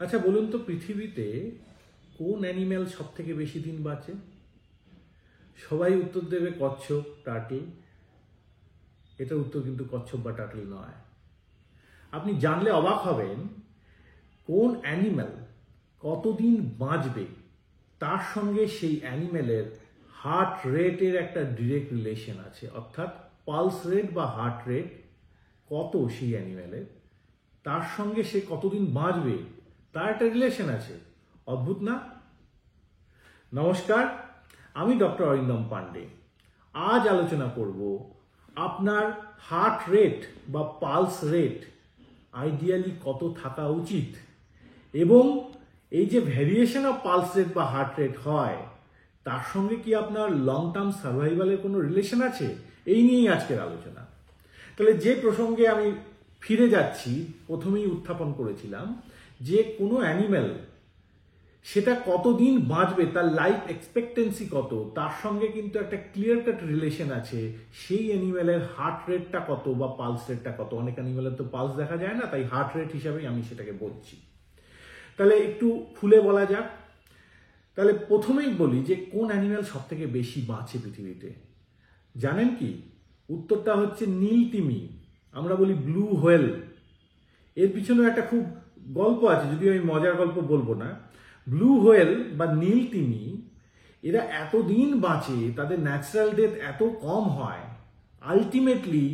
আচ্ছা বলুন তো, পৃথিবীতে কোন অ্যানিম্যাল সব থেকে বেশি দিন বাঁচে? সবাই উত্তর দেবে কচ্ছপ, টার্টল। এটার উত্তর কিন্তু কচ্ছপ বা টার্টল নয়। আপনি জানলে অবাক হবেন, কোন অ্যানিম্যাল কতদিন বাঁচবে তার সঙ্গে সেই অ্যানিম্যালের হার্ট রেটের একটা ডিরেক্ট রিলেশন আছে। অর্থাৎ পালস রেট বা হার্ট রেট কত সেই অ্যানিম্যালের, তার সঙ্গে সে কতদিন বাঁচবে তার একটা রিলেশন আছে। অদ্ভুত না? নমস্কার, আমি ডক্টর অরিন্দম পান্ডে। আজ আলোচনা করব আপনার হার্ট রেট বা পালস রেট আইডিয়ালি কত থাকা উচিত, এবং এই যে ভ্যারিয়েশন অফ পালস রেট বা হার্ট রেট হয় তার সঙ্গে কি আপনার লং টার্ম সার্ভাইভালের কোনো রিলেশন আছে, এই নিয়েই আজকের আলোচনা। তাহলে যে প্রসঙ্গে আমি ফিরে যাচ্ছি, প্রথমেই উত্থাপন করেছিলাম যে কোনো অ্যানিম্যাল সেটা কতদিন বাঁচবে, তার লাইফ এক্সপেক্টেন্সি কত, তার সঙ্গে কিন্তু একটা ক্লিয়ার কাট রিলেশন আছে সেই অ্যানিম্যালের হার্ট রেটটা কত বা পালস রেটটা কত। অনেক অ্যানিম্যালের তো পালস দেখা যায় না, তাই হার্ট রেট হিসাবেই আমি সেটাকে বলছি। তাহলে একটু খুলে বলা যাক। তাহলে প্রথমেই বলি যে কোন অ্যানিম্যাল সব থেকে বেশি বাঁচে পৃথিবীতে। জানেন কি? উত্তরটা হচ্ছে নীল তিমি, আমরা বলি ব্লু হোয়েল। এর পিছনে একটা খুব গল্প আছে, যদিও আমি মজার গল্প বলবো না। ব্লু হোয়েল বা নীল তিমি এরা এতদিন বাঁচে, তাদের ন্যাচারাল ডেথ এত কম হয়, আলটিমেটলি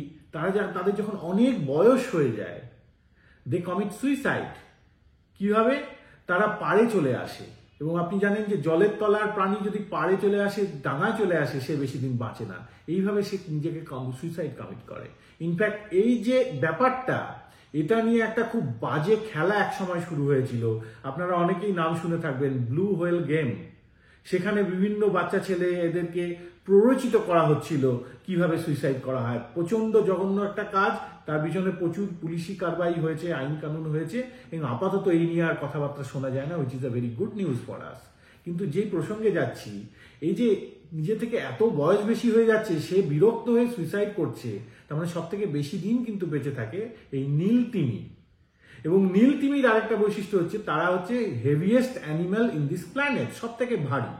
তাদের যখন অনেক বয়স হয়ে যায় দে কমিট সুইসাইড। কিভাবে? তারা পাড়ে চলে আসে। এবং আপনি জানেন যে জলের তলার প্রাণী যদি পাড়ে চলে আসে, ডাঙায় চলে আসে, সে বেশি দিন বাঁচে না। এইভাবে সে নিজেকে সুইসাইড কমিট করে। ইনফ্যাক্ট এই যে ব্যাপারটা, এটা নিয়ে একটা খুব বাজে খেলা এক সময় শুরু হয়েছিল। আপনারা অনেকেই নাম শুনে থাকবেন, ব্লু হোয়েল গেম। সেখানে বিভিন্ন বাচ্চা ছেলে এদেরকে প্ররোচিত করা হচ্ছিল কিভাবে সুইসাইড করা হয়। প্রচন্ড জঘন্য একটা কাজ, তার পিছনে প্রচুর পুলিশি কারবাই হয়েছে, আইন কানুন হয়েছে, এবং আপাতত এই নিয়ে আর কথাবার্তা শোনা যায় না, which is a very good news for us. কিন্তু যেই প্রসঙ্গে যাচ্ছি, এই যে নিজে থেকে এত বয়স বেশি হয়ে যাচ্ছে, সে বিরক্ত হয়ে সুইসাইড করছে, তার মানে সব থেকে বেশি দিন কিন্তু বেঁচে থাকে এই নীল তিমি। এবং নীল তিমির আরেকটা বৈশিষ্ট্য হচ্ছে তারা হচ্ছে heaviest animal in this planet, সব থেকে ভারী।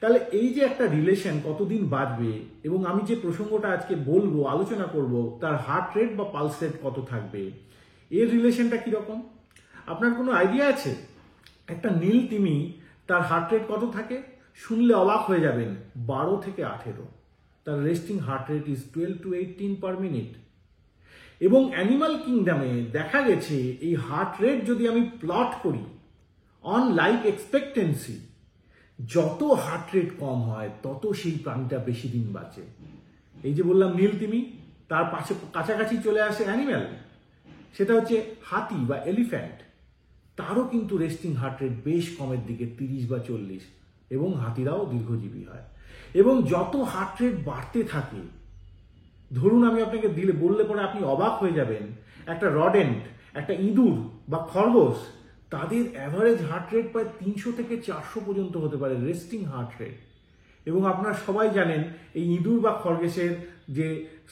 তাহলে এই যে একটা রিলেশন কতদিন বাঁচবে, এবং আমি যে প্রসঙ্গটা আজকে বলবো, আলোচনা করব, তার হার্ট রেট বা পালস রেট কত থাকবে, এর রিলেশনটা কিরকম আপনার কোনো আইডিয়া আছে? একটা নীল তিমি তার হার্ট রেট কত থাকে? শুনলে অবাক হয়ে যাবেন, 12 থেকে 18। তার resting heart rate is 12 to 18 per minute. এবং অ্যানিমাল কিংডমে দেখা গেছে এই হার্ট রেট যদি আমি প্লট করি অন লাইফ এক্সপেক্টেন্সি, যত হার্ট রেট কম হয় তত সেই প্রাণীটা বেশি দিন বাঁচে। এই যে বললাম নীল তিমি, তার পাশে কাছাকাছি চলে আসে অ্যানিম্যাল, সেটা হচ্ছে হাতি বা এলিফ্যান্ট। তারও কিন্তু রেস্টিং হার্ট রেট বেশ কমের দিকে, 30 বা 40, এবং হাতিরাও দীর্ঘজীবী হয়। এবং যত হার্ট রেট বাড়তে থাকে, ধরুন আমি আপনাকে বললে পরে আপনি অবাক হয়ে যাবেন, একটা রডেন্ট, একটা ইঁদুর বা খরগোশ, তাদের অ্যাভারেজ হার্ট রেট প্রায় 300 থেকে 400 পর্যন্ত হতে পারে, রেস্টিং হার্ট রেট। এবং আপনারা সবাই জানেন এই ইঁদুর বা খরগোশের যে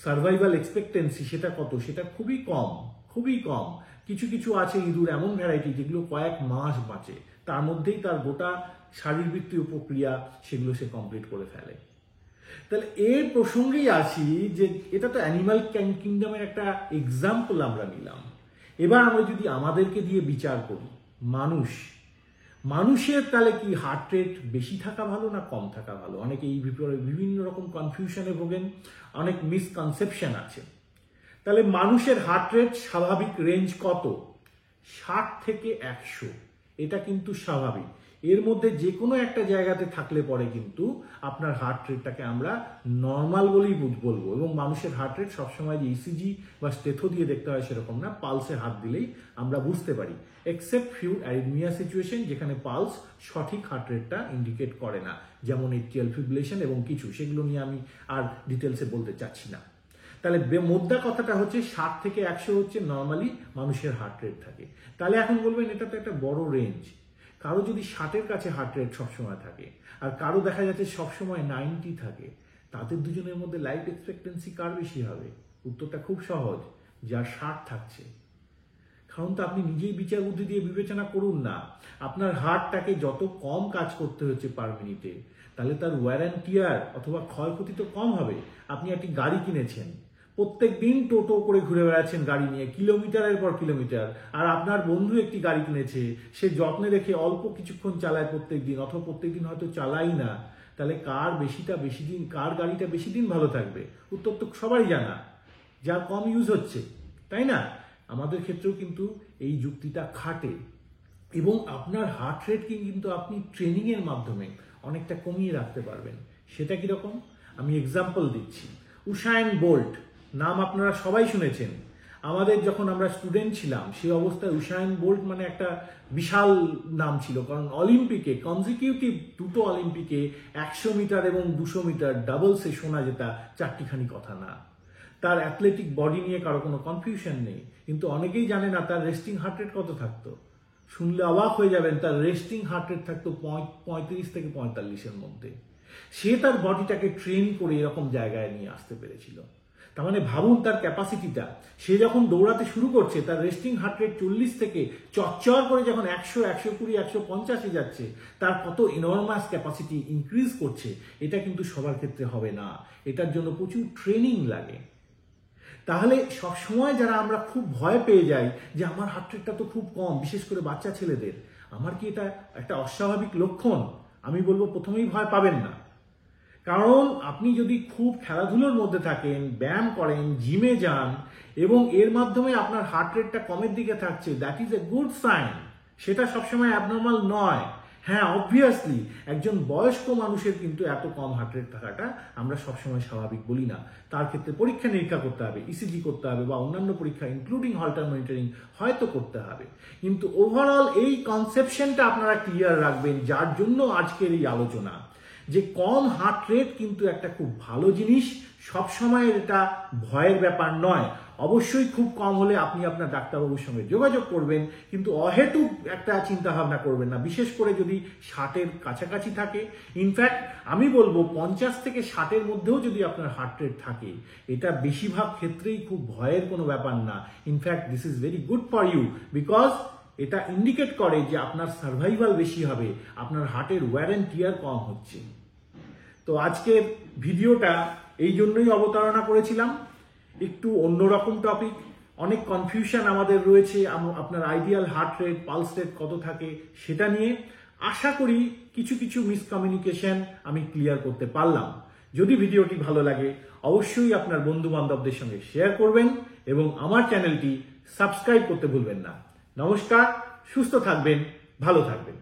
সার্ভাইভাল এক্সপেক্টেন্সি সেটা কত, সেটা খুবই কম, খুবই কম। কিছু কিছু আছে ইঁদুর এমন ভ্যারাইটি যেগুলো কয়েক মাস বাঁচে, তার মধ্যেই তার গোটা শারীরবৃত্তীয় প্রক্রিয়া সেগুলো সে কমপ্লিট করে ফেলে। তাহলে এর প্রসঙ্গেই আসি যে এটা তো অ্যানিমাল কিংডমের একটা এক্সাম্পল আমরা নিলাম। এবার আমরা যদি আমাদেরকে দিয়ে বিচার করি, মানুষের তাহলে কি হার্ট রেট বেশি থাকা ভালো না কম থাকা ভালো? অনেকে এই ভিতরে বিভিন্ন রকম কনফিউশনে ভোগেন, অনেক মিসকনসেপশন আছে। তাহলে মানুষের হার্ট রেট স্বাভাবিক রেঞ্জ কত? 60 থেকে 100, এটা কিন্তু স্বাভাবিক। এর মধ্যে যে কোনো একটা জায়গাতে থাকলে পরে কিন্তু আপনার হার্ট রেটটাকে আমরা নর্মাল বলেই বলবো। এবং মানুষের হার্ট রেট সবসময় যে ইসিজি বা স্টেথো দিয়ে দেখতে হয় সেরকম না, পালসে হাত দিলেই আমরা বুঝতে পারি, এক্সেপ্ট ফিউ অ্যারিথমিয়া সিচুয়েশন যেখানে পালস সঠিক হার্ট রেটটা ইন্ডিকেট করে না, যেমন এট্রিয়াল ফিব্রিলেশন এবং কিছু, সেগুলো নিয়ে আমি আর ডিটেলসে বলতে চাচ্ছি না। তাহলে মোদ্দা কথাটা হচ্ছে 60 থেকে 100 হচ্ছে নর্মালি মানুষের হার্ট রেট থাকে। তাহলে এখন বলবেন এটা তো একটা বড় রেঞ্জ। কারো যদি 60-এর কাছে হার্ট রেট সবসময় থাকে, আর কারো দেখা যাচ্ছে সবসময় 90 থাকে, তাদের দুজনের মধ্যে লাইফ এক্সপেক্টেন্সি কার বেশি হবে? উত্তরটা খুব সহজ, যার 60 থাকছে। কারণ তো আপনি নিজেই বিচার বুদ্ধি দিয়ে বিবেচনা করুন না। আপনার হার্টটাকে যত কম কাজ করতে হচ্ছে পার মিনিটে, তাহলে তার ওয়্যার অ্যান্ড টিয়ার অথবা ক্ষয়ক্ষতি তো কম হবে। আপনি একটি গাড়ি কিনেছেন, প্রত্যেক দিন টোটো করে ঘুরে বেড়াচ্ছেন গাড়ি নিয়ে কিলোমিটারের পর কিলোমিটার, আর আপনার বন্ধু একটি গাড়ি কিনেছে, সে যত্নে রেখে অল্প কিছুক্ষণ চালায় প্রত্যেক দিন, অথবা প্রত্যেক দিন হয়তো চালাই না, তাহলে কার গাড়িটা বেশি দিন ভালো থাকবে? উত্তর তো সবাই জানা, যার কম ইউজ হচ্ছে, তাই না? আমাদের ক্ষেত্রেও কিন্তু এই যুক্তিটা খাটে। এবং আপনার হার্ট রেটকে কিন্তু আপনি ট্রেনিংয়ের মাধ্যমে অনেকটা কমিয়ে রাখতে পারবেন। সেটা কিরকম? আমি এক্সাম্পল দিচ্ছি। উসাইন বোল্ট নাম আপনারা সবাই শুনেছেন। আমাদের যখন আমরা স্টুডেন্ট ছিলাম সেই অবস্থায় উসাইন বোল্ট মানে একটা বিশাল নাম ছিল, কারণ অলিম্পিকে কনজিকিউটিভ 2টো অলিম্পিকে 100 মিটার এবং 200 মিটার ডাবলসে শোনা যেটা চারটিখানি কথা না। তার অ্যাথলেটিক বডি নিয়ে কারো কোনো কনফিউশন নেই, কিন্তু অনেকেই জানে না তার রেস্টিং হার্ট রেট কত থাকতো। শুনলে অবাক হয়ে যাবেন, তার রেস্টিং হার্ট রেট থাকতো 35 থেকে 45-এর মধ্যে। সে তার বডিটাকে ট্রেন করে এরকম জায়গায় নিয়ে আসতে পেরেছিল। তার মানে ভাবুন তার ক্যাপাসিটিটা। সে যখন দৌড়াতে শুরু করছে তার রেস্টিং হার্ট রেট 40 থেকে চচ্চর করে যখন 100, 120, 150-এ যাচ্ছে, তার কত ইনর্মাস ক্যাপাসিটি ইনক্রিজ করছে। এটা কিন্তু সবার ক্ষেত্রে হবে না, এটার জন্য প্রচুর ট্রেনিং লাগে। তাহলে সবসময় যারা আমরা খুব ভয় পেয়ে যাই যে আমার হার্ট রেটটা তো খুব কম, বিশেষ করে বাচ্চা ছেলেদের, আমার কি এটা একটা অস্বাভাবিক লক্ষণ? আমি বলবো প্রথমেই ভয় পাবেন না। কারণ আপনি যদি খুব খেলাধুলোর মধ্যে থাকেন, ব্যায়াম করেন, জিমে যান এবং এর মাধ্যমে আপনার হার্ট রেটটা কমের দিকে থাকছে, that is a good sign. সেটা সবসময় অ্যাবনর্মাল নয়। হ্যাঁ, অবভিয়াসলি একজন বয়স্ক মানুষের কিন্তু এত কম হার্ট রেট থাকাটা আমরা সবসময় স্বাভাবিক বলি না। তার ক্ষেত্রে পরীক্ষা নিরীক্ষা করতে হবে, ইসিজি করতে হবে বা অন্যান্য পরীক্ষা ইনক্লুডিং হল্টার মনিটরিং হয়তো করতে হবে। কিন্তু ওভারঅল এই কনসেপশনটা আপনারা ক্লিয়ার রাখবেন, যার জন্য আজকের এই আলোচনা, যে কম হার্ট রেট কিন্তু একটা খুব ভালো জিনিস। সবসময় এটা ভয়ের ব্যাপার নয়। অবশ্যই খুব কম হলে আপনি আপনার ডাক্তারবাবুর সঙ্গে যোগাযোগ করবেন, কিন্তু অহেতুক একটা চিন্তা ভাবনা করবেন না, বিশেষ করে যদি 60-এর কাছাকাছি থাকে। ইনফ্যাক্ট আমি বলবো 50 থেকে 60-এর মধ্যেও যদি আপনার হার্ট রেট থাকে, এটা বেশিরভাগ ক্ষেত্রেই খুব ভয়ের কোনো ব্যাপার না। In fact this is very good for you, because এটা ইন্ডিকেট করে যে আপনার সার্ভাইভাল বেশি হবে, আপনার হার্টের ওয়্যার অ্যান্ড টিয়ার কম হচ্ছে। তো আজকের ভিডিওটা এই জন্যই অবতারণা করেছিলাম, একটু অন্যরকম টপিক। অনেক কনফিউশন আমাদের রয়েছে আপনার ideal heart rate, pulse rate কত থাকে সেটা নিয়ে। আশা করি কিছু কিছু মিসকমিউনিকেশন আমি ক্লিয়ার করতে পারলাম। যদি ভিডিওটি ভালো লাগে অবশ্যই আপনার বন্ধু বান্ধবদের সঙ্গে শেয়ার করবেন এবং আমার চ্যানেলটি সাবস্ক্রাইব করতে ভুলবেন না। নমস্কার, সুস্থ থাকবেন, ভালো থাকবেন।